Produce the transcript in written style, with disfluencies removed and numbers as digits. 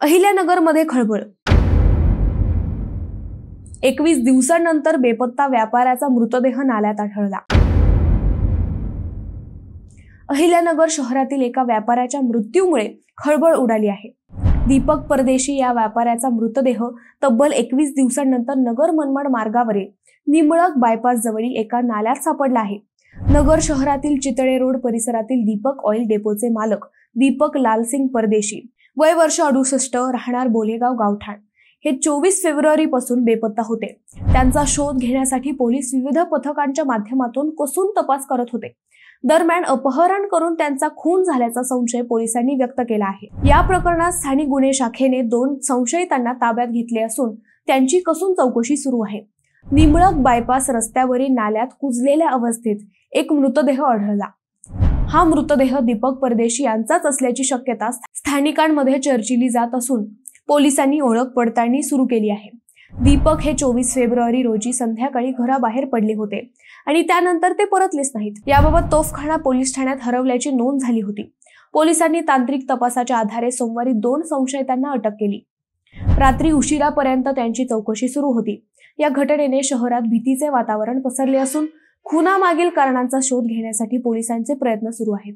अहिल्यानगरमध्ये खळबळ। 21 दिवसांनंतर बेपत्ता व्यापाऱ्याचा मृतदेह नाल्यात आढळला। अहिल्यानगर शहरातील एका व्यापाऱ्याच्या मृत्यूमुळे खळबळ उडाली आहे। दीपक परदेशी या व्यापाऱ्याचा मृतदेह तब्बल 21 दिवसांनंतर नगर मनमाड मार्गावरील निंबळक बायपास जवळील एका नाल्यात सापडला आहे। नगर शहरातील चितळे रोड परिसरातील दीपक ऑइल डेपोचे मालक दीपक लालसिंग परदेशी, वय वर्ष 68, राहणार बोलेगाव गावठाण, हे 24 फेब्रुवारी पासून बेपत्ता होते। त्यांचा शोध घेण्यासाठी पोलीस विविध पथकांच्या माध्यमातून कसून तपास करत होते। दरम्यान अपहरण करून त्यांचा खून झाल्याचा संशय पोलिसांनी व्यक्त केला आहे। या प्रकरणात स्थानिक गुन्हे शाखेने 2 संशयितांना ताब्यात घेतले असून त्यांची कसून चौकशी सुरू आहे। निंबळक बायपास रस्त्यावरील नाल्यात कुजलेल्या अवस्थेत एक मृतदेह आढळला। हा मृतदेह दीपक परदेशी यांचाच असल्याची शक्यता स्थानिकांमध्ये चर्चिली जात असून पोलिसांनी ओळख पडताळणी सुरू केली आहे। दीपक हे 24 फेब्रुवारी रोजी संध्याकाळी घराबाहेर पडले होते आणि त्यानंतर ते परतलेच नाहीत। याबाबत तोफखाना पोलीस ठाण्यात हरवल्याची नोंद झाली होती। पोलिसांनी तांत्रिक तपासाच्या आधारे सोमवारी 2 संशयितांना अटक केली। रात्री उशिरापर्यंत त्यांची चौकशी सुरू होती। या घटनेने शहरात भीतीचे वातावरण पसरले असून खुनामागील कारणांचा शोध घेण्यासाठी पोलिसांचे प्रयत्न सुरू आहेत।